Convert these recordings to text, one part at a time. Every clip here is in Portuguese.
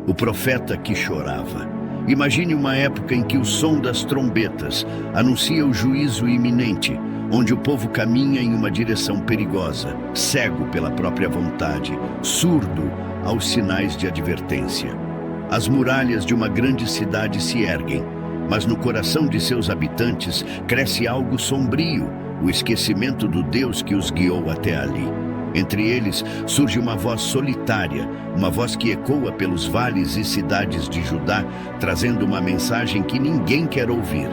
o profeta que chorava. Imagine uma época em que o som das trombetas anuncia o juízo iminente, onde o povo caminha em uma direção perigosa, cego pela própria vontade, surdo aos sinais de advertência. As muralhas de uma grande cidade se erguem, mas no coração de seus habitantes cresce algo sombrio, o esquecimento do Deus que os guiou até ali. Entre eles surge uma voz solitária, uma voz que ecoa pelos vales e cidades de Judá, trazendo uma mensagem que ninguém quer ouvir.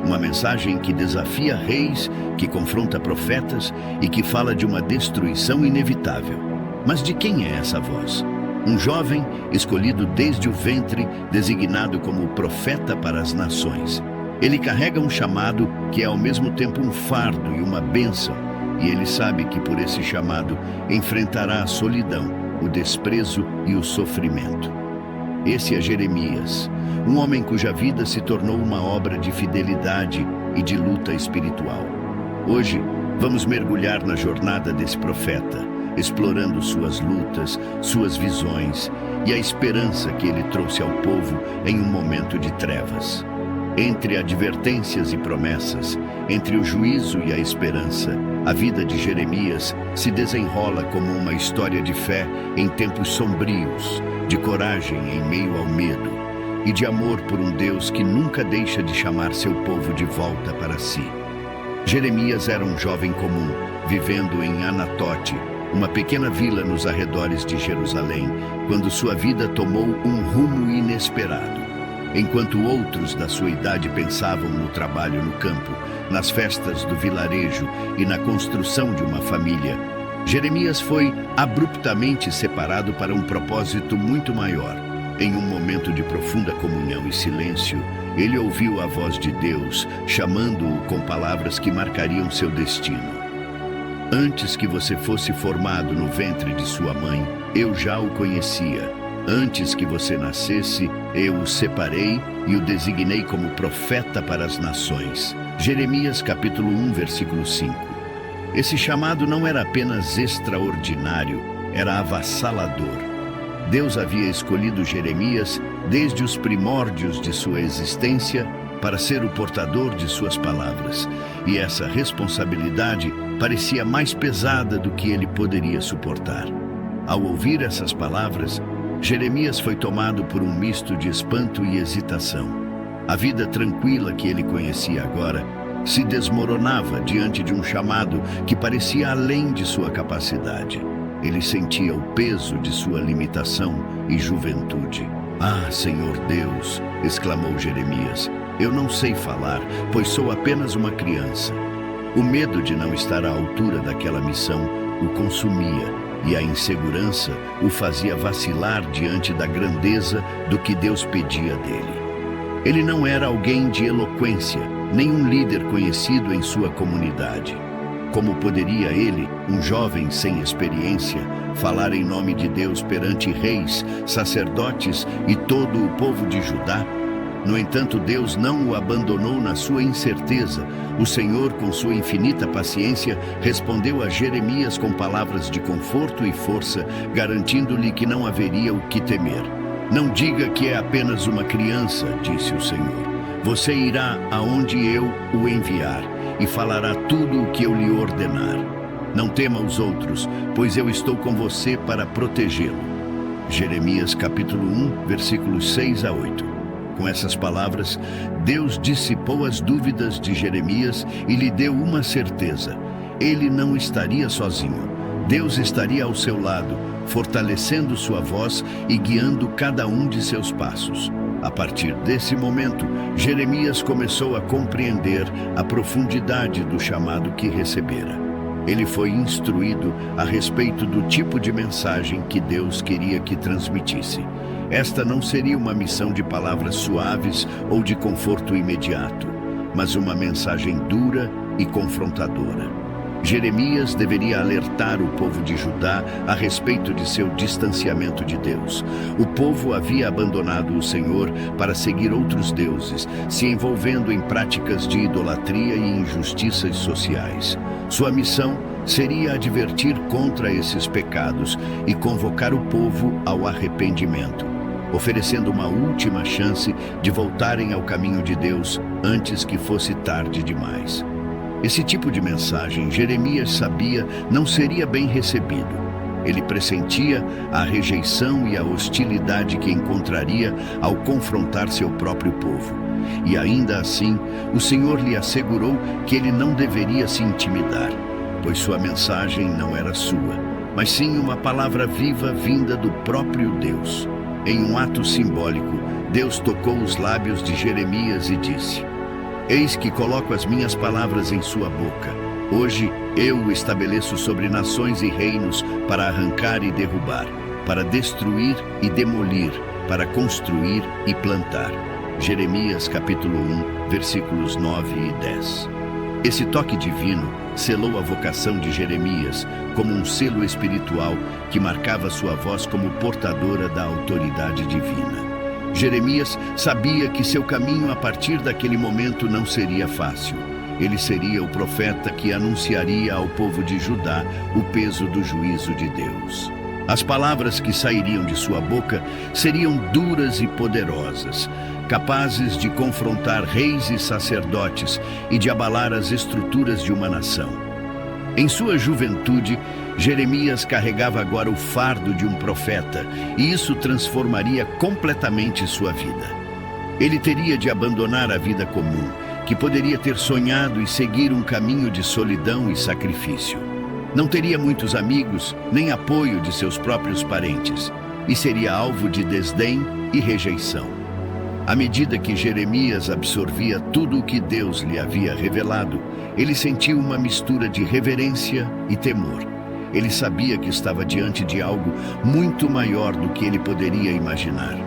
Uma mensagem que desafia reis, que confronta profetas e que fala de uma destruição inevitável. Mas de quem é essa voz? Um jovem escolhido desde o ventre, designado como profeta para as nações. Ele carrega um chamado que é ao mesmo tempo um fardo e uma bênção, e ele sabe que por esse chamado enfrentará a solidão, o desprezo e o sofrimento. Esse é Jeremias, um homem cuja vida se tornou uma obra de fidelidade e de luta espiritual. Hoje, vamos mergulhar na jornada desse profeta, explorando suas lutas, suas visões e a esperança que ele trouxe ao povo em um momento de trevas. Entre advertências e promessas, entre o juízo e a esperança, a vida de Jeremias se desenrola como uma história de fé em tempos sombrios, de coragem em meio ao medo e de amor por um Deus que nunca deixa de chamar seu povo de volta para si. Jeremias era um jovem comum, vivendo em Anatote, uma pequena vila nos arredores de Jerusalém, quando sua vida tomou um rumo inesperado. Enquanto outros da sua idade pensavam no trabalho no campo, nas festas do vilarejo e na construção de uma família, Jeremias foi abruptamente separado para um propósito muito maior. Em um momento de profunda comunhão e silêncio, ele ouviu a voz de Deus, chamando-o com palavras que marcariam seu destino. Antes que você fosse formado no ventre de sua mãe, eu já o conhecia. Antes que você nascesse, eu o separei e o designei como profeta para as nações. Jeremias capítulo 1, versículo 5. Esse chamado não era apenas extraordinário, era avassalador. Deus havia escolhido Jeremias desde os primórdios de sua existência para ser o portador de suas palavras. E essa responsabilidade parecia mais pesada do que ele poderia suportar. Ao ouvir essas palavras, Jeremias foi tomado por um misto de espanto e hesitação. A vida tranquila que ele conhecia agora se desmoronava diante de um chamado que parecia além de sua capacidade. Ele sentia o peso de sua limitação e juventude. "Ah, Senhor Deus!", exclamou Jeremias, "eu não sei falar, pois sou apenas uma criança." O medo de não estar à altura daquela missão o consumia, e a insegurança o fazia vacilar diante da grandeza do que Deus pedia dele. Ele não era alguém de eloquência, nem um líder conhecido em sua comunidade. Como poderia ele, um jovem sem experiência, falar em nome de Deus perante reis, sacerdotes e todo o povo de Judá? No entanto, Deus não o abandonou na sua incerteza. O Senhor, com sua infinita paciência, respondeu a Jeremias com palavras de conforto e força, garantindo-lhe que não haveria o que temer. "Não diga que é apenas uma criança", disse o Senhor. "Você irá aonde eu o enviar e falará tudo o que eu lhe ordenar. Não tema os outros, pois eu estou com você para protegê-lo." Jeremias capítulo 1, versículos 6 a 8. Com essas palavras, Deus dissipou as dúvidas de Jeremias e lhe deu uma certeza: ele não estaria sozinho. Deus estaria ao seu lado, fortalecendo sua voz e guiando cada um de seus passos. A partir desse momento, Jeremias começou a compreender a profundidade do chamado que recebera. Ele foi instruído a respeito do tipo de mensagem que Deus queria que transmitisse. Esta não seria uma missão de palavras suaves ou de conforto imediato, mas uma mensagem dura e confrontadora. Jeremias deveria alertar o povo de Judá a respeito de seu distanciamento de Deus. O povo havia abandonado o Senhor para seguir outros deuses, se envolvendo em práticas de idolatria e injustiças sociais. Sua missão seria advertir contra esses pecados e convocar o povo ao arrependimento. oferecendo uma última chance de voltarem ao caminho de Deus antes que fosse tarde demais. Esse tipo de mensagem, Jeremias sabia, não seria bem recebido. Ele pressentia a rejeição e a hostilidade que encontraria ao confrontar seu próprio povo. E ainda assim, o Senhor lhe assegurou que ele não deveria se intimidar, pois sua mensagem não era sua, mas sim uma palavra viva vinda do próprio Deus. Em um ato simbólico, Deus tocou os lábios de Jeremias e disse: Eis que coloco as minhas palavras em sua boca. Hoje eu o estabeleço sobre nações e reinos para arrancar e derrubar, para destruir e demolir, para construir e plantar. Jeremias capítulo 1, versículos 9 e 10. Esse toque divino selou a vocação de Jeremias como um selo espiritual que marcava sua voz como portadora da autoridade divina. Jeremias sabia que seu caminho a partir daquele momento não seria fácil. Ele seria o profeta que anunciaria ao povo de Judá o peso do juízo de Deus. As palavras que sairiam de sua boca seriam duras e poderosas, capazes de confrontar reis e sacerdotes e de abalar as estruturas de uma nação. Em sua juventude, Jeremias carregava agora o fardo de um profeta, e isso transformaria completamente sua vida. Ele teria de abandonar a vida comum, que poderia ter sonhado, e seguir um caminho de solidão e sacrifício. Não teria muitos amigos, nem apoio de seus próprios parentes, e seria alvo de desdém e rejeição. À medida que Jeremias absorvia tudo o que Deus lhe havia revelado, ele sentiu uma mistura de reverência e temor. Ele sabia que estava diante de algo muito maior do que ele poderia imaginar.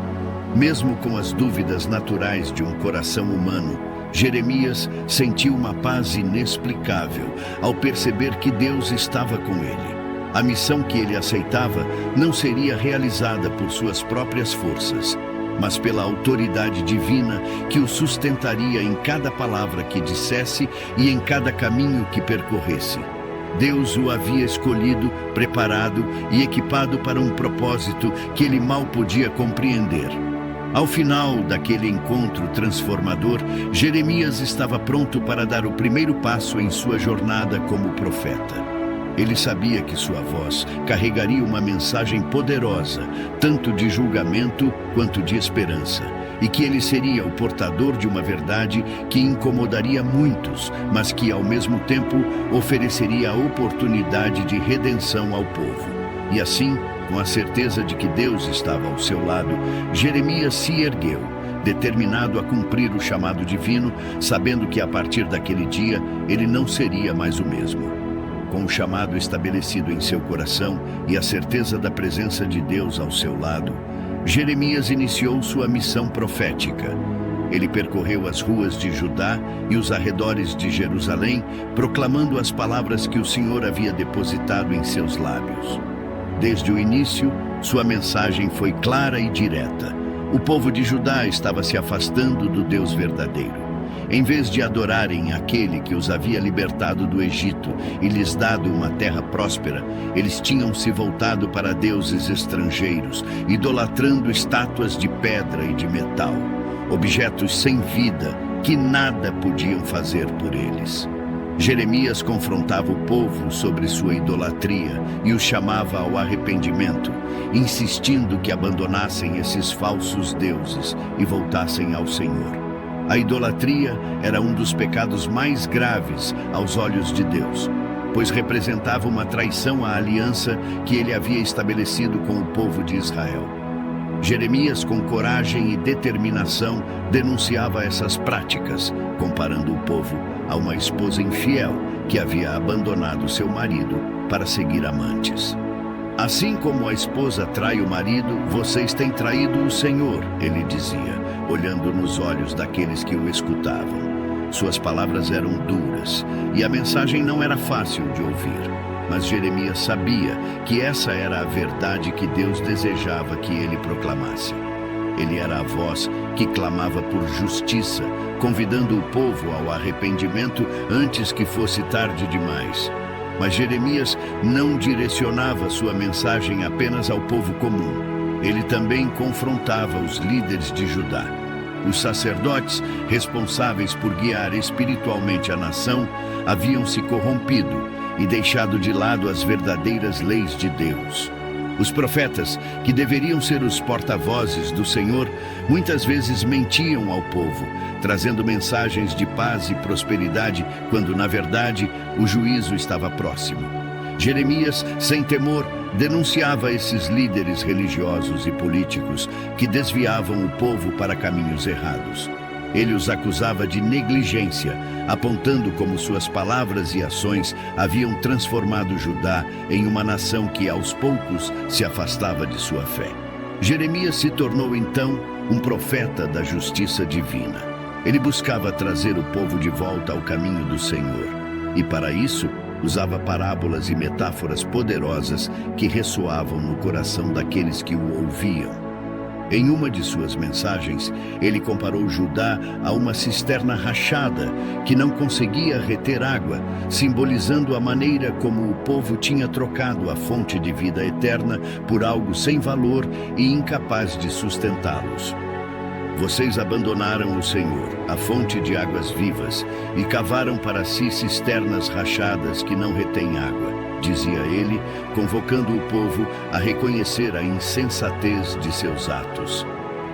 Mesmo com as dúvidas naturais de um coração humano, Jeremias sentiu uma paz inexplicável ao perceber que Deus estava com ele. A missão que ele aceitava não seria realizada por suas próprias forças, mas pela autoridade divina que o sustentaria em cada palavra que dissesse e em cada caminho que percorresse. Deus o havia escolhido, preparado e equipado para um propósito que ele mal podia compreender. Ao final daquele encontro transformador, Jeremias estava pronto para dar o primeiro passo em sua jornada como profeta. Ele sabia que sua voz carregaria uma mensagem poderosa, tanto de julgamento quanto de esperança, e que ele seria o portador de uma verdade que incomodaria muitos, mas que, ao mesmo tempo, ofereceria a oportunidade de redenção ao povo. E assim, com a certeza de que Deus estava ao seu lado, Jeremias se ergueu, determinado a cumprir o chamado divino, sabendo que a partir daquele dia ele não seria mais o mesmo. Com o chamado estabelecido em seu coração e a certeza da presença de Deus ao seu lado, Jeremias iniciou sua missão profética. Ele percorreu as ruas de Judá e os arredores de Jerusalém, proclamando as palavras que o Senhor havia depositado em seus lábios. Desde o início, sua mensagem foi clara e direta. O povo de Judá estava se afastando do Deus verdadeiro. Em vez de adorarem aquele que os havia libertado do Egito e lhes dado uma terra próspera, eles tinham se voltado para deuses estrangeiros, idolatrando estátuas de pedra e de metal, objetos sem vida que nada podiam fazer por eles. Jeremias confrontava o povo sobre sua idolatria e os chamava ao arrependimento, insistindo que abandonassem esses falsos deuses e voltassem ao Senhor. A idolatria era um dos pecados mais graves aos olhos de Deus, pois representava uma traição à aliança que ele havia estabelecido com o povo de Israel. Jeremias, com coragem e determinação, denunciava essas práticas, comparando o povo a uma esposa infiel que havia abandonado seu marido para seguir amantes. Assim como a esposa trai o marido, vocês têm traído o Senhor, ele dizia, olhando nos olhos daqueles que o escutavam. Suas palavras eram duras e a mensagem não era fácil de ouvir. Mas Jeremias sabia que essa era a verdade que Deus desejava que ele proclamasse. Ele era a voz que clamava por justiça, convidando o povo ao arrependimento antes que fosse tarde demais. Mas Jeremias não direcionava sua mensagem apenas ao povo comum. ele também confrontava os líderes de Judá. Os sacerdotes, responsáveis por guiar espiritualmente a nação, haviam se corrompido e deixado de lado as verdadeiras leis de Deus. Os profetas, que deveriam ser os porta-vozes do Senhor, muitas vezes mentiam ao povo, trazendo mensagens de paz e prosperidade, quando, na verdade, o juízo estava próximo. Jeremias, sem temor, denunciava esses líderes religiosos e políticos que desviavam o povo para caminhos errados. Ele os acusava de negligência, apontando como suas palavras e ações haviam transformado Judá em uma nação que, aos poucos, se afastava de sua fé. Jeremias se tornou, então, um profeta da justiça divina. Ele buscava trazer o povo de volta ao caminho do Senhor. E, para isso, usava parábolas e metáforas poderosas que ressoavam no coração daqueles que o ouviam. Em uma de suas mensagens, ele comparou Judá a uma cisterna rachada que não conseguia reter água, simbolizando a maneira como o povo tinha trocado a fonte de vida eterna por algo sem valor e incapaz de sustentá-los. Vocês abandonaram o Senhor, a fonte de águas vivas, e cavaram para si cisternas rachadas que não retêm água, dizia ele, convocando o povo a reconhecer a insensatez de seus atos.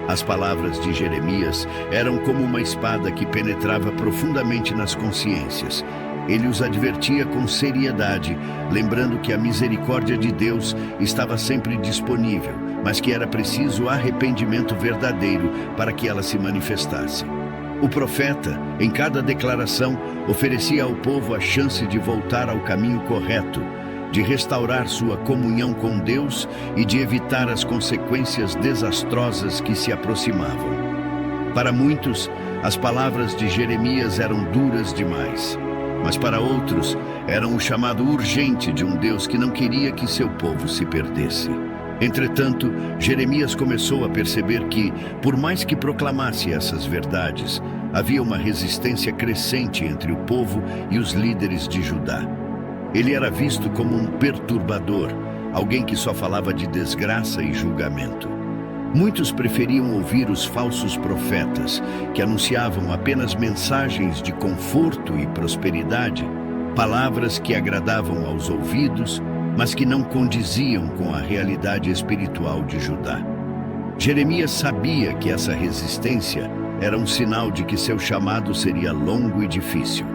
As palavras de Jeremias eram como uma espada que penetrava profundamente nas consciências. Ele os advertia com seriedade, lembrando que a misericórdia de Deus estava sempre disponível, mas que era preciso arrependimento verdadeiro para que ela se manifestasse. O profeta, em cada declaração, oferecia ao povo a chance de voltar ao caminho correto, de restaurar sua comunhão com Deus e de evitar as consequências desastrosas que se aproximavam. Para muitos, as palavras de Jeremias eram duras demais, mas para outros eram o chamado urgente de um Deus que não queria que seu povo se perdesse. Entretanto, Jeremias começou a perceber que, por mais que proclamasse essas verdades, havia uma resistência crescente entre o povo e os líderes de Judá. Ele era visto como um perturbador, alguém que só falava de desgraça e julgamento. Muitos preferiam ouvir os falsos profetas, que anunciavam apenas mensagens de conforto e prosperidade, palavras que agradavam aos ouvidos, mas que não condiziam com a realidade espiritual de Judá. Jeremias sabia que essa resistência era um sinal de que seu chamado seria longo e difícil.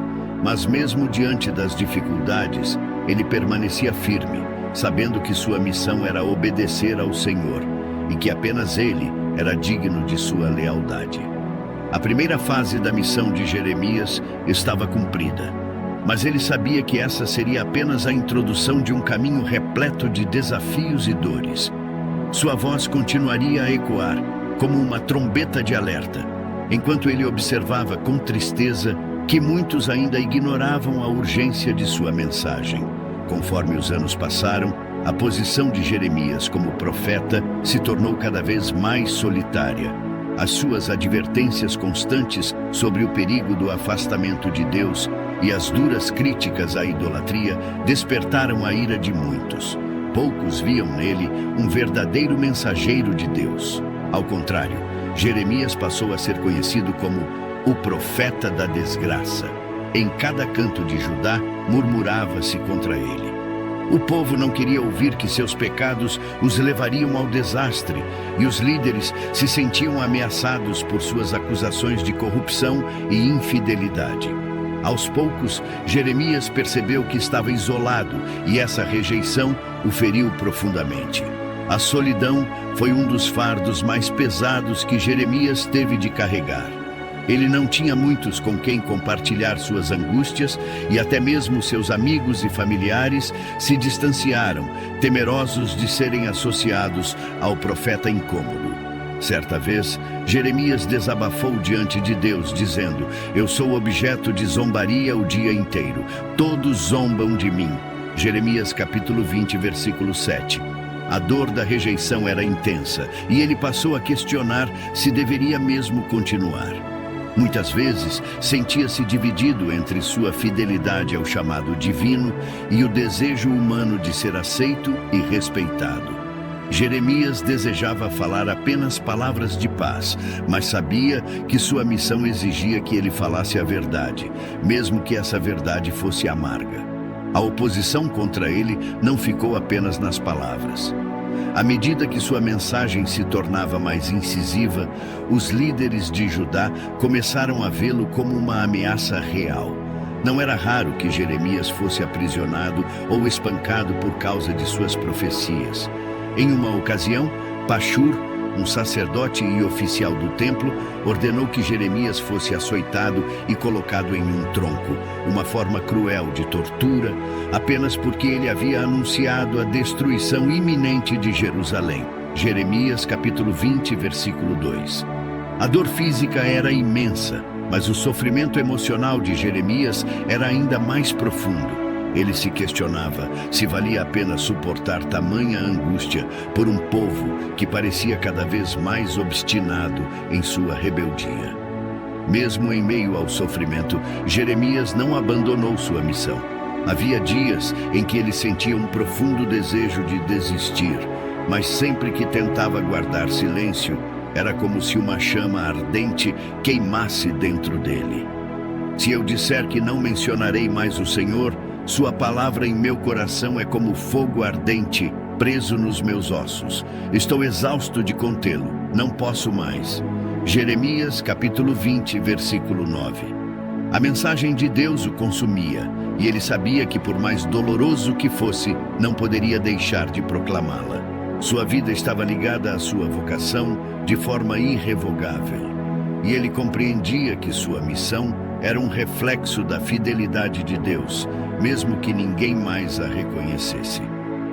Mas mesmo diante das dificuldades, ele permanecia firme, sabendo que sua missão era obedecer ao Senhor e que apenas ele era digno de sua lealdade. A primeira fase da missão de Jeremias estava cumprida, mas ele sabia que essa seria apenas a introdução de um caminho repleto de desafios e dores. Sua voz continuaria a ecoar como uma trombeta de alerta, enquanto ele observava com tristeza que muitos ainda ignoravam a urgência de sua mensagem. Conforme os anos passaram, a posição de Jeremias como profeta se tornou cada vez mais solitária. As suas advertências constantes sobre o perigo do afastamento de Deus e as duras críticas à idolatria despertaram a ira de muitos. Poucos viam nele um verdadeiro mensageiro de Deus. Ao contrário, Jeremias passou a ser conhecido como o profeta da desgraça. Em cada canto de Judá, murmurava-se contra ele. O povo não queria ouvir que seus pecados os levariam ao desastre, e os líderes se sentiam ameaçados por suas acusações de corrupção e infidelidade. Aos poucos, Jeremias percebeu que estava isolado, e essa rejeição o feriu profundamente. A solidão foi um dos fardos mais pesados que Jeremias teve de carregar. Ele não tinha muitos com quem compartilhar suas angústias, e até mesmo seus amigos e familiares se distanciaram, temerosos de serem associados ao profeta incômodo. Certa vez, Jeremias desabafou diante de Deus, dizendo: "Eu sou objeto de zombaria o dia inteiro. Todos zombam de mim." Jeremias capítulo 20, versículo 7. A dor da rejeição era intensa, e ele passou a questionar se deveria mesmo continuar. Muitas vezes, sentia-se dividido entre sua fidelidade ao chamado divino e o desejo humano de ser aceito e respeitado. Jeremias desejava falar apenas palavras de paz, mas sabia que sua missão exigia que ele falasse a verdade, mesmo que essa verdade fosse amarga. A oposição contra ele não ficou apenas nas palavras. À medida que sua mensagem se tornava mais incisiva, os líderes de Judá começaram a vê-lo como uma ameaça real. Não era raro que Jeremias fosse aprisionado ou espancado por causa de suas profecias. Em uma ocasião, Pashur, um sacerdote e oficial do templo, ordenou que Jeremias fosse açoitado e colocado em um tronco, uma forma cruel de tortura, apenas porque ele havia anunciado a destruição iminente de Jerusalém. Jeremias capítulo 20, versículo 2. A dor física era imensa, mas o sofrimento emocional de Jeremias era ainda mais profundo. Ele se questionava se valia a pena suportar tamanha angústia por um povo que parecia cada vez mais obstinado em sua rebeldia. Mesmo em meio ao sofrimento, Jeremias não abandonou sua missão. Havia dias em que ele sentia um profundo desejo de desistir, mas sempre que tentava guardar silêncio, era como se uma chama ardente queimasse dentro dele. Se eu disser que não mencionarei mais o Senhor, sua palavra em meu coração é como fogo ardente, preso nos meus ossos. Estou exausto de contê-lo, não posso mais. Jeremias, capítulo 20, versículo 9. A mensagem de Deus o consumia, e ele sabia que por mais doloroso que fosse, não poderia deixar de proclamá-la. Sua vida estava ligada à sua vocação de forma irrevogável. E ele compreendia que sua missão era um reflexo da fidelidade de Deus, mesmo que ninguém mais a reconhecesse.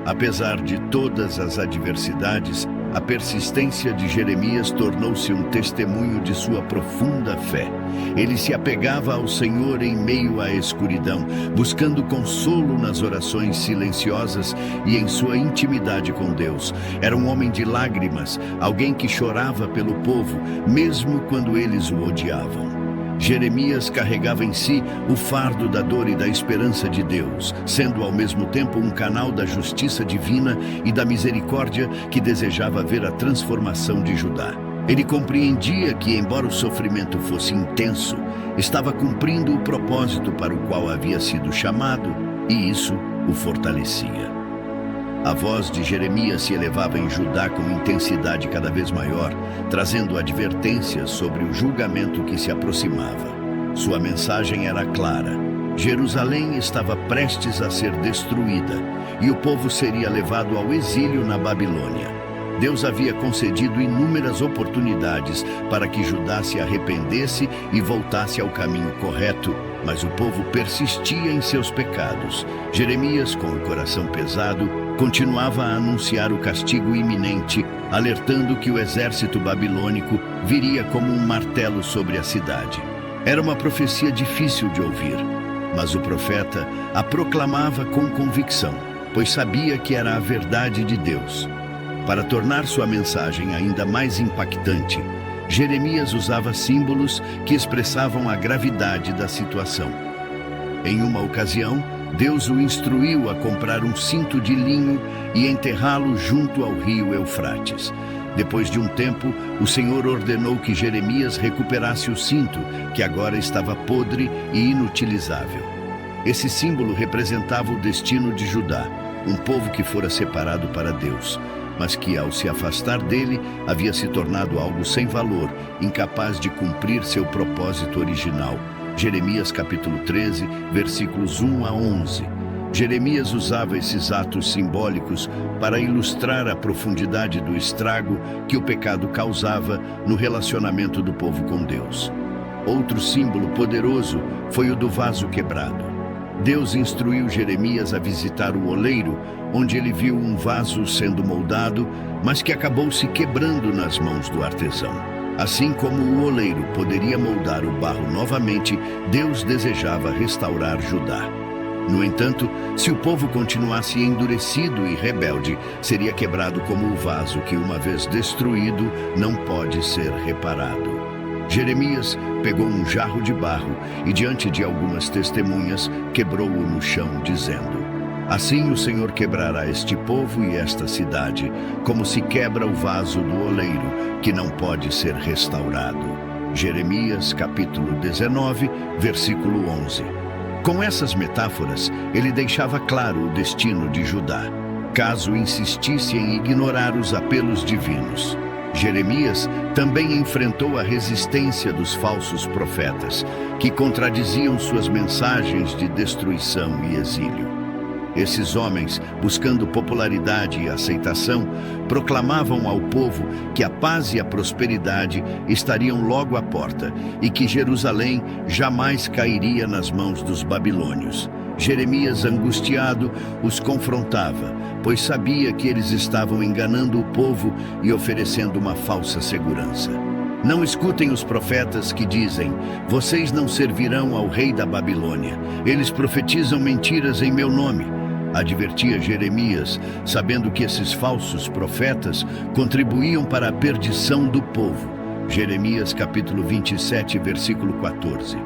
Apesar de todas as adversidades, a persistência de Jeremias tornou-se um testemunho de sua profunda fé. Ele se apegava ao Senhor em meio à escuridão, buscando consolo nas orações silenciosas e em sua intimidade com Deus. Era um homem de lágrimas, alguém que chorava pelo povo, mesmo quando eles o odiavam. Jeremias carregava em si o fardo da dor e da esperança de Deus, sendo ao mesmo tempo um canal da justiça divina e da misericórdia que desejava ver a transformação de Judá. Ele compreendia que, embora o sofrimento fosse intenso, estava cumprindo o propósito para o qual havia sido chamado, e isso o fortalecia. A voz de Jeremias se elevava em Judá com intensidade cada vez maior, trazendo advertências sobre o julgamento que se aproximava. Sua mensagem era clara: Jerusalém estava prestes a ser destruída e o povo seria levado ao exílio na Babilônia. Deus havia concedido inúmeras oportunidades para que Judá se arrependesse e voltasse ao caminho correto, mas o povo persistia em seus pecados. Jeremias, com o coração pesado, continuava a anunciar o castigo iminente, alertando que o exército babilônico viria como um martelo sobre a cidade. Era uma profecia difícil de ouvir, mas o profeta a proclamava com convicção, pois sabia que era a verdade de Deus. Para tornar sua mensagem ainda mais impactante, Jeremias usava símbolos que expressavam a gravidade da situação. Em uma ocasião, Deus o instruiu a comprar um cinto de linho e enterrá-lo junto ao rio Eufrates. Depois de um tempo, o Senhor ordenou que Jeremias recuperasse o cinto, que agora estava podre e inutilizável. Esse símbolo representava o destino de Judá, um povo que fora separado para Deus, mas que, ao se afastar dele, havia se tornado algo sem valor, incapaz de cumprir seu propósito original. Jeremias capítulo 13, versículos 1 a 11. Jeremias usava esses atos simbólicos para ilustrar a profundidade do estrago que o pecado causava no relacionamento do povo com Deus. Outro símbolo poderoso foi o do vaso quebrado. Deus instruiu Jeremias a visitar o oleiro, onde ele viu um vaso sendo moldado, mas que acabou se quebrando nas mãos do artesão. Assim como o oleiro poderia moldar o barro novamente, Deus desejava restaurar Judá. No entanto, se o povo continuasse endurecido e rebelde, seria quebrado como o vaso que, uma vez destruído, não pode ser reparado. Jeremias pegou um jarro de barro e, diante de algumas testemunhas, quebrou-o no chão, dizendo: Assim o Senhor quebrará este povo e esta cidade, como se quebra o vaso do oleiro, que não pode ser restaurado. Jeremias capítulo 19, versículo 11. Com essas metáforas, ele deixava claro o destino de Judá, caso insistisse em ignorar os apelos divinos. Jeremias também enfrentou a resistência dos falsos profetas, que contradiziam suas mensagens de destruição e exílio. Esses homens, buscando popularidade e aceitação, proclamavam ao povo que a paz e a prosperidade estariam logo à porta e que Jerusalém jamais cairia nas mãos dos babilônios. Jeremias, angustiado, os confrontava, pois sabia que eles estavam enganando o povo e oferecendo uma falsa segurança. Não escutem os profetas que dizem: vocês não servirão ao rei da Babilônia. Eles profetizam mentiras em meu nome. Advertia Jeremias, sabendo que esses falsos profetas contribuíam para a perdição do povo. Jeremias capítulo 27, versículo 14.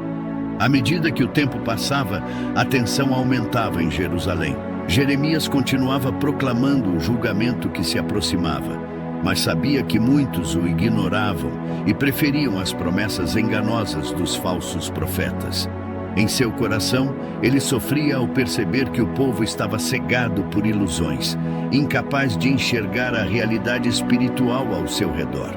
À medida que o tempo passava, a tensão aumentava em Jerusalém. Jeremias continuava proclamando o julgamento que se aproximava, mas sabia que muitos o ignoravam e preferiam as promessas enganosas dos falsos profetas. Em seu coração, ele sofria ao perceber que o povo estava cegado por ilusões, incapaz de enxergar a realidade espiritual ao seu redor.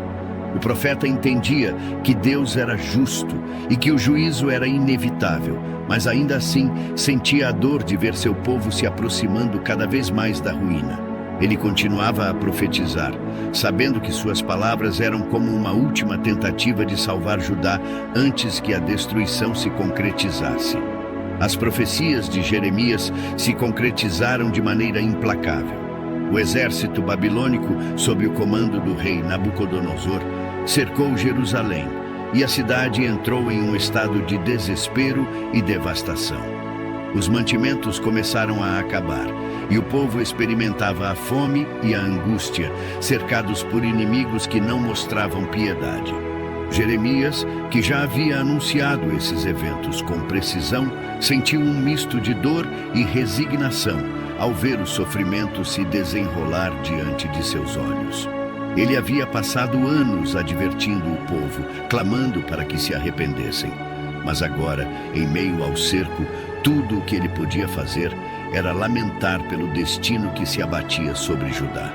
O profeta entendia que Deus era justo e que o juízo era inevitável, mas ainda assim sentia a dor de ver seu povo se aproximando cada vez mais da ruína. Ele continuava a profetizar, sabendo que suas palavras eram como uma última tentativa de salvar Judá antes que a destruição se concretizasse. As profecias de Jeremias se concretizaram de maneira implacável. O exército babilônico, sob o comando do rei Nabucodonosor, cercou Jerusalém e a cidade entrou em um estado de desespero e devastação. Os mantimentos começaram a acabar e o povo experimentava a fome e a angústia, cercados por inimigos que não mostravam piedade. Jeremias, que já havia anunciado esses eventos com precisão, sentiu um misto de dor e resignação ao ver o sofrimento se desenrolar diante de seus olhos. Ele havia passado anos advertindo o povo, clamando para que se arrependessem. Mas agora, em meio ao cerco, tudo o que ele podia fazer era lamentar pelo destino que se abatia sobre Judá.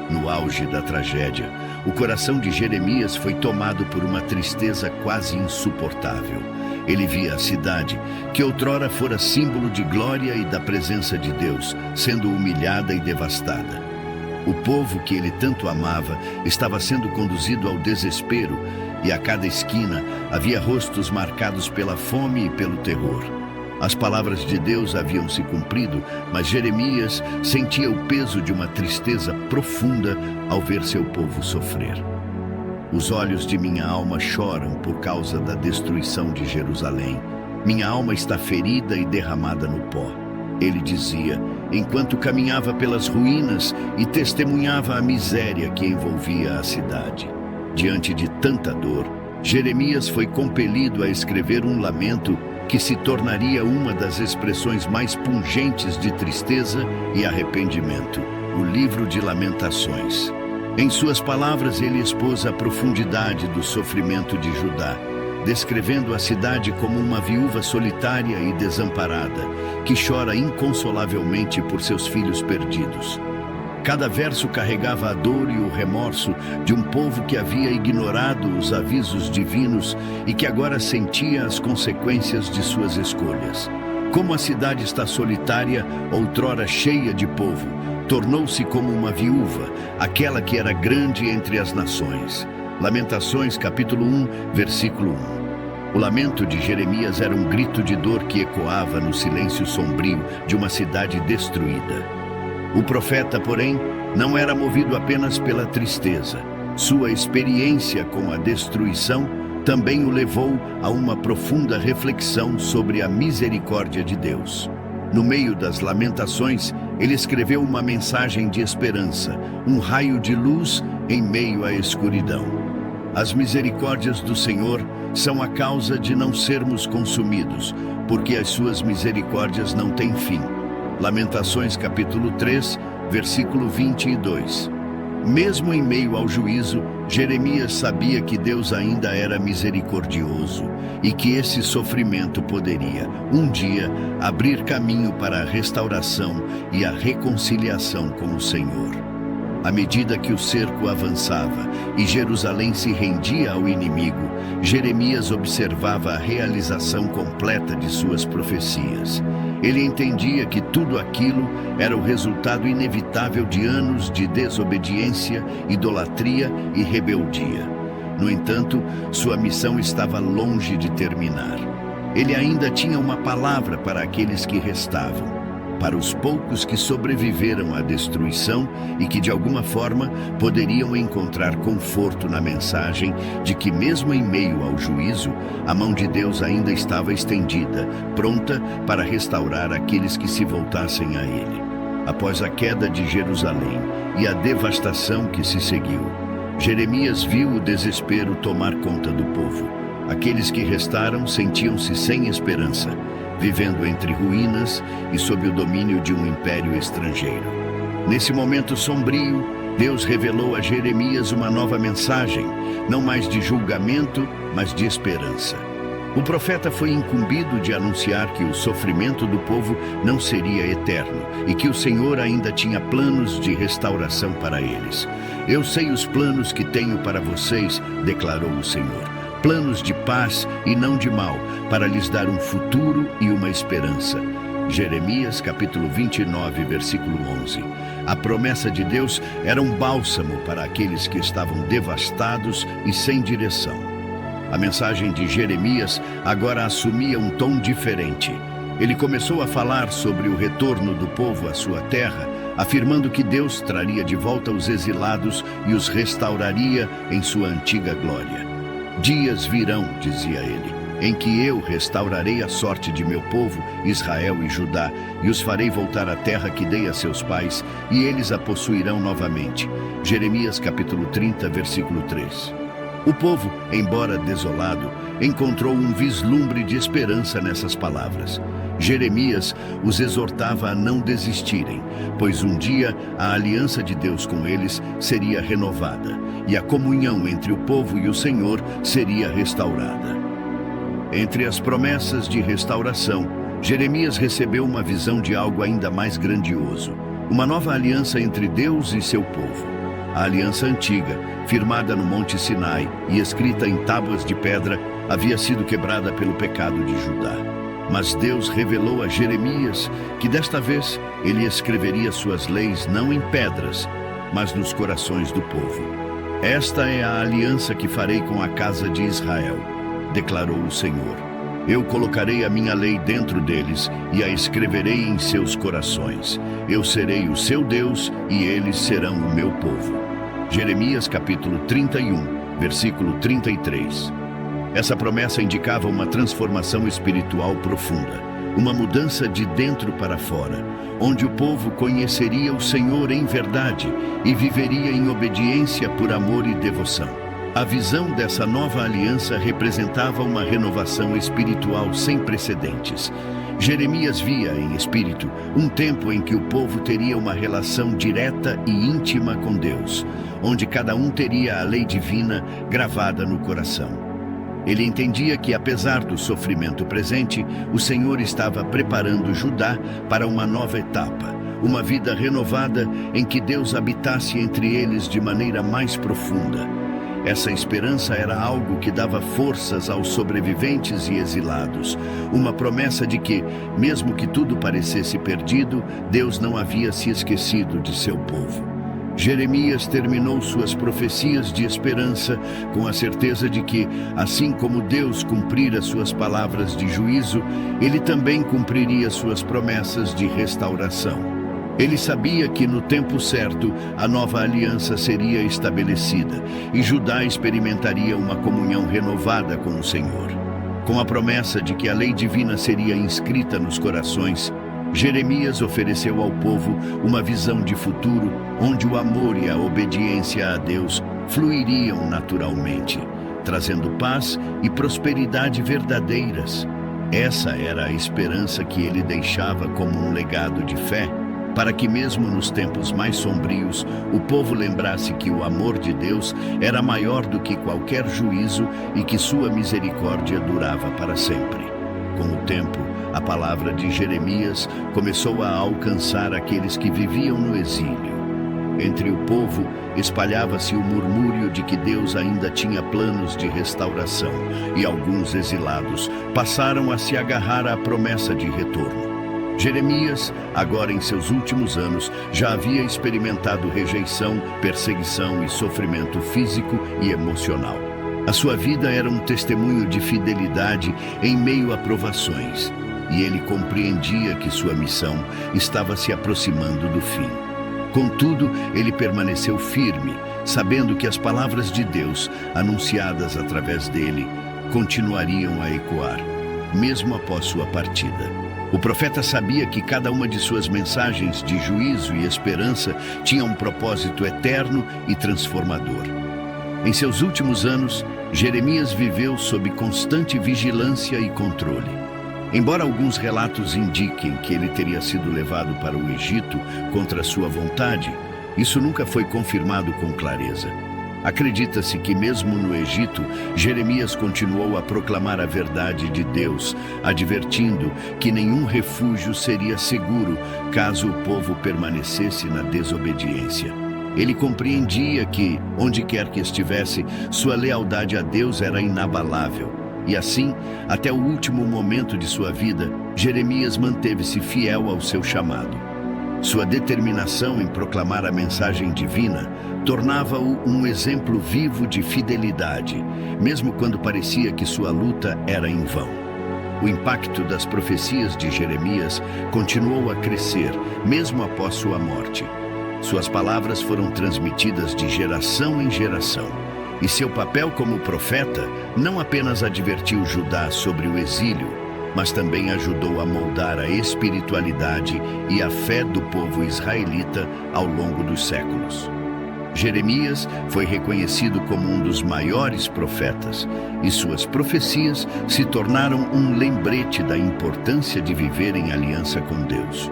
No auge da tragédia, o coração de Jeremias foi tomado por uma tristeza quase insuportável. Ele via a cidade, que outrora fora símbolo de glória e da presença de Deus, sendo humilhada e devastada. O povo que ele tanto amava estava sendo conduzido ao desespero, e a cada esquina havia rostos marcados pela fome e pelo terror. As palavras de Deus haviam se cumprido, mas Jeremias sentia o peso de uma tristeza profunda ao ver seu povo sofrer. Os olhos de minha alma choram por causa da destruição de Jerusalém. Minha alma está ferida e derramada no pó. Ele dizia, enquanto caminhava pelas ruínas e testemunhava a miséria que envolvia a cidade. Diante de tanta dor, Jeremias foi compelido a escrever um lamento que se tornaria uma das expressões mais pungentes de tristeza e arrependimento, o Livro de Lamentações. Em suas palavras, ele expôs a profundidade do sofrimento de Judá, descrevendo a cidade como uma viúva solitária e desamparada, que chora inconsolavelmente por seus filhos perdidos. Cada verso carregava a dor e o remorso de um povo que havia ignorado os avisos divinos e que agora sentia as consequências de suas escolhas. Como a cidade está solitária, outrora cheia de povo, tornou-se como uma viúva, aquela que era grande entre as nações. Lamentações, capítulo 1, versículo 1. O lamento de Jeremias era um grito de dor que ecoava no silêncio sombrio de uma cidade destruída. O profeta, porém, não era movido apenas pela tristeza. Sua experiência com a destruição também o levou a uma profunda reflexão sobre a misericórdia de Deus. No meio das lamentações, ele escreveu uma mensagem de esperança, um raio de luz em meio à escuridão. As misericórdias do Senhor são a causa de não sermos consumidos, porque as suas misericórdias não têm fim. Lamentações capítulo 3, versículo 22. Mesmo em meio ao juízo, Jeremias sabia que Deus ainda era misericordioso e que esse sofrimento poderia, um dia, abrir caminho para a restauração e a reconciliação com o Senhor. À medida que o cerco avançava e Jerusalém se rendia ao inimigo, Jeremias observava a realização completa de suas profecias. Ele entendia que tudo aquilo era o resultado inevitável de anos de desobediência, idolatria e rebeldia. No entanto, sua missão estava longe de terminar. Ele ainda tinha uma palavra para aqueles que restavam, para os poucos que sobreviveram à destruição e que, de alguma forma, poderiam encontrar conforto na mensagem de que, mesmo em meio ao juízo, a mão de Deus ainda estava estendida, pronta para restaurar aqueles que se voltassem a Ele. Após a queda de Jerusalém e a devastação que se seguiu, Jeremias viu o desespero tomar conta do povo. Aqueles que restaram sentiam-se sem esperança, vivendo entre ruínas e sob o domínio de um império estrangeiro. Nesse momento sombrio, Deus revelou a Jeremias uma nova mensagem, não mais de julgamento, mas de esperança. O profeta foi incumbido de anunciar que o sofrimento do povo não seria eterno e que o Senhor ainda tinha planos de restauração para eles. Eu sei os planos que tenho para vocês, declarou o Senhor. Planos de paz e não de mal, para lhes dar um futuro e uma esperança. Jeremias capítulo 29, versículo 11. A promessa de Deus era um bálsamo para aqueles que estavam devastados e sem direção. A mensagem de Jeremias agora assumia um tom diferente. Ele começou a falar sobre o retorno do povo à sua terra, afirmando que Deus traria de volta os exilados e os restauraria em sua antiga glória. Dias virão, dizia ele, em que eu restaurarei a sorte de meu povo, Israel e Judá, e os farei voltar à terra que dei a seus pais, e eles a possuirão novamente. Jeremias capítulo 30, versículo 3. O povo, embora desolado, encontrou um vislumbre de esperança nessas palavras. Jeremias os exortava a não desistirem, pois um dia a aliança de Deus com eles seria renovada e a comunhão entre o povo e o Senhor seria restaurada. Entre as promessas de restauração, Jeremias recebeu uma visão de algo ainda mais grandioso, uma nova aliança entre Deus e seu povo. A aliança antiga, firmada no Monte Sinai e escrita em tábuas de pedra, havia sido quebrada pelo pecado de Judá. Mas Deus revelou a Jeremias que desta vez ele escreveria suas leis não em pedras, mas nos corações do povo. Esta é a aliança que farei com a casa de Israel, declarou o Senhor. Eu colocarei a minha lei dentro deles e a escreverei em seus corações. Eu serei o seu Deus e eles serão o meu povo. Jeremias capítulo 31, versículo 33. Essa promessa indicava uma transformação espiritual profunda, uma mudança de dentro para fora, onde o povo conheceria o Senhor em verdade e viveria em obediência por amor e devoção. A visão dessa nova aliança representava uma renovação espiritual sem precedentes. Jeremias via, em espírito, um tempo em que o povo teria uma relação direta e íntima com Deus, onde cada um teria a lei divina gravada no coração. Ele entendia que, apesar do sofrimento presente, o Senhor estava preparando Judá para uma nova etapa, uma vida renovada em que Deus habitasse entre eles de maneira mais profunda. Essa esperança era algo que dava forças aos sobreviventes e exilados, uma promessa de que, mesmo que tudo parecesse perdido, Deus não havia se esquecido de seu povo. Jeremias terminou suas profecias de esperança com a certeza de que, assim como Deus cumprira suas palavras de juízo, ele também cumpriria suas promessas de restauração. Ele sabia que no tempo certo a nova aliança seria estabelecida e Judá experimentaria uma comunhão renovada com o Senhor. Com a promessa de que a lei divina seria inscrita nos corações, Jeremias ofereceu ao povo uma visão de futuro onde o amor e a obediência a Deus fluiriam naturalmente, trazendo paz e prosperidade verdadeiras. Essa era a esperança que ele deixava como um legado de fé, para que mesmo nos tempos mais sombrios, o povo lembrasse que o amor de Deus era maior do que qualquer juízo e que sua misericórdia durava para sempre. Com o tempo, a palavra de Jeremias começou a alcançar aqueles que viviam no exílio. Entre o povo, espalhava-se o murmúrio de que Deus ainda tinha planos de restauração, e alguns exilados passaram a se agarrar à promessa de retorno. Jeremias, agora em seus últimos anos, já havia experimentado rejeição, perseguição e sofrimento físico e emocional. A sua vida era um testemunho de fidelidade em meio a provações, e ele compreendia que sua missão estava se aproximando do fim. Contudo, ele permaneceu firme, sabendo que as palavras de Deus, anunciadas através dele, continuariam a ecoar, mesmo após sua partida. O profeta sabia que cada uma de suas mensagens de juízo e esperança tinha um propósito eterno e transformador. Em seus últimos anos, Jeremias viveu sob constante vigilância e controle. Embora alguns relatos indiquem que ele teria sido levado para o Egito contra sua vontade, isso nunca foi confirmado com clareza. Acredita-se que mesmo no Egito, Jeremias continuou a proclamar a verdade de Deus, advertindo que nenhum refúgio seria seguro caso o povo permanecesse na desobediência. Ele compreendia que, onde quer que estivesse, sua lealdade a Deus era inabalável. E assim, até o último momento de sua vida, Jeremias manteve-se fiel ao seu chamado. Sua determinação em proclamar a mensagem divina tornava-o um exemplo vivo de fidelidade, mesmo quando parecia que sua luta era em vão. O impacto das profecias de Jeremias continuou a crescer, mesmo após sua morte. Suas palavras foram transmitidas de geração em geração, e seu papel como profeta não apenas advertiu Judá sobre o exílio, mas também ajudou a moldar a espiritualidade e a fé do povo israelita ao longo dos séculos. Jeremias foi reconhecido como um dos maiores profetas, e suas profecias se tornaram um lembrete da importância de viver em aliança com Deus.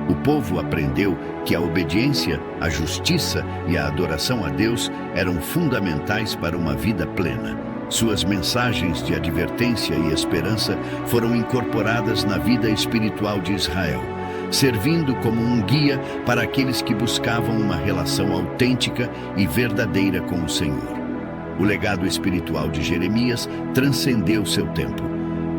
O povo aprendeu que a obediência, a justiça e a adoração a Deus eram fundamentais para uma vida plena. Suas mensagens de advertência e esperança foram incorporadas na vida espiritual de Israel, servindo como um guia para aqueles que buscavam uma relação autêntica e verdadeira com o Senhor. O legado espiritual de Jeremias transcendeu seu tempo.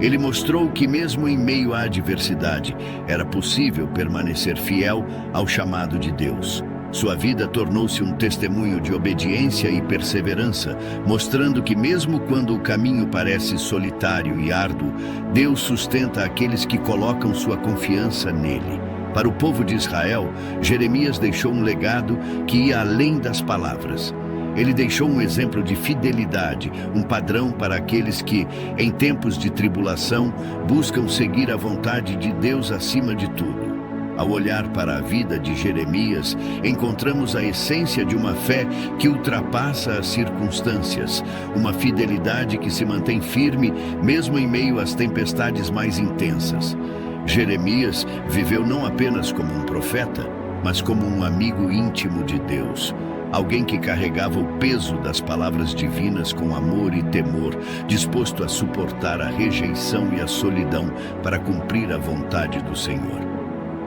Ele mostrou que mesmo em meio à adversidade, era possível permanecer fiel ao chamado de Deus. Sua vida tornou-se um testemunho de obediência e perseverança, mostrando que mesmo quando o caminho parece solitário e árduo, Deus sustenta aqueles que colocam sua confiança nele. Para o povo de Israel, Jeremias deixou um legado que ia além das palavras. Ele deixou um exemplo de fidelidade, um padrão para aqueles que, em tempos de tribulação, buscam seguir a vontade de Deus acima de tudo. Ao olhar para a vida de Jeremias, encontramos a essência de uma fé que ultrapassa as circunstâncias, uma fidelidade que se mantém firme mesmo em meio às tempestades mais intensas. Jeremias viveu não apenas como um profeta, mas como um amigo íntimo de Deus. Alguém que carregava o peso das palavras divinas com amor e temor, disposto a suportar a rejeição e a solidão para cumprir a vontade do Senhor.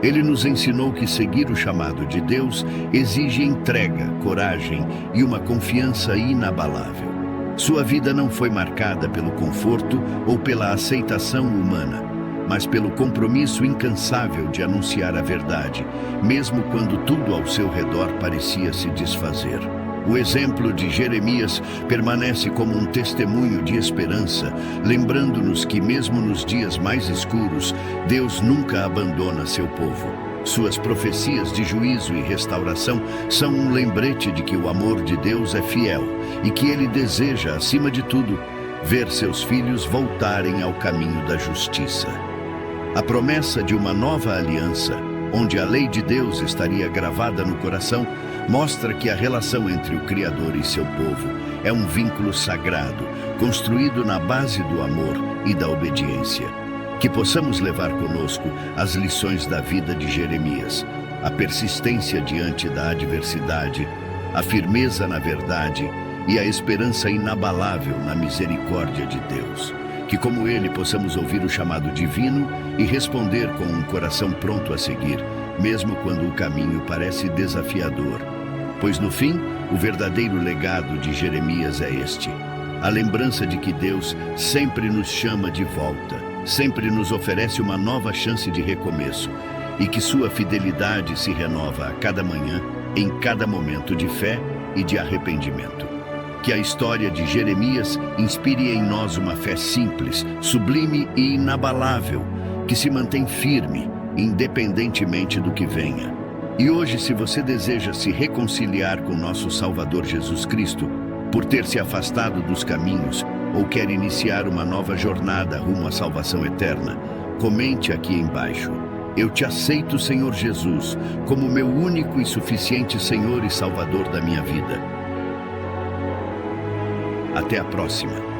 Ele nos ensinou que seguir o chamado de Deus exige entrega, coragem e uma confiança inabalável. Sua vida não foi marcada pelo conforto ou pela aceitação humana, mas pelo compromisso incansável de anunciar a verdade, mesmo quando tudo ao seu redor parecia se desfazer. O exemplo de Jeremias permanece como um testemunho de esperança, lembrando-nos que mesmo nos dias mais escuros, Deus nunca abandona seu povo. Suas profecias de juízo e restauração são um lembrete de que o amor de Deus é fiel e que Ele deseja, acima de tudo, ver seus filhos voltarem ao caminho da justiça. A promessa de uma nova aliança, onde a lei de Deus estaria gravada no coração, mostra que a relação entre o Criador e seu povo é um vínculo sagrado, construído na base do amor e da obediência. Que possamos levar conosco as lições da vida de Jeremias, a persistência diante da adversidade, a firmeza na verdade e a esperança inabalável na misericórdia de Deus. Que, como ele, possamos ouvir o chamado divino e responder com um coração pronto a seguir, mesmo quando o caminho parece desafiador. Pois, no fim, o verdadeiro legado de Jeremias é este: a lembrança de que Deus sempre nos chama de volta, sempre nos oferece uma nova chance de recomeço, e que sua fidelidade se renova a cada manhã, em cada momento de fé e de arrependimento. Que a história de Jeremias inspire em nós uma fé simples, sublime e inabalável, que se mantém firme, independentemente do que venha. E hoje, se você deseja se reconciliar com nosso Salvador Jesus Cristo, por ter se afastado dos caminhos, ou quer iniciar uma nova jornada rumo à salvação eterna, comente aqui embaixo: eu te aceito, Senhor Jesus, como meu único e suficiente Senhor e Salvador da minha vida. Até a próxima.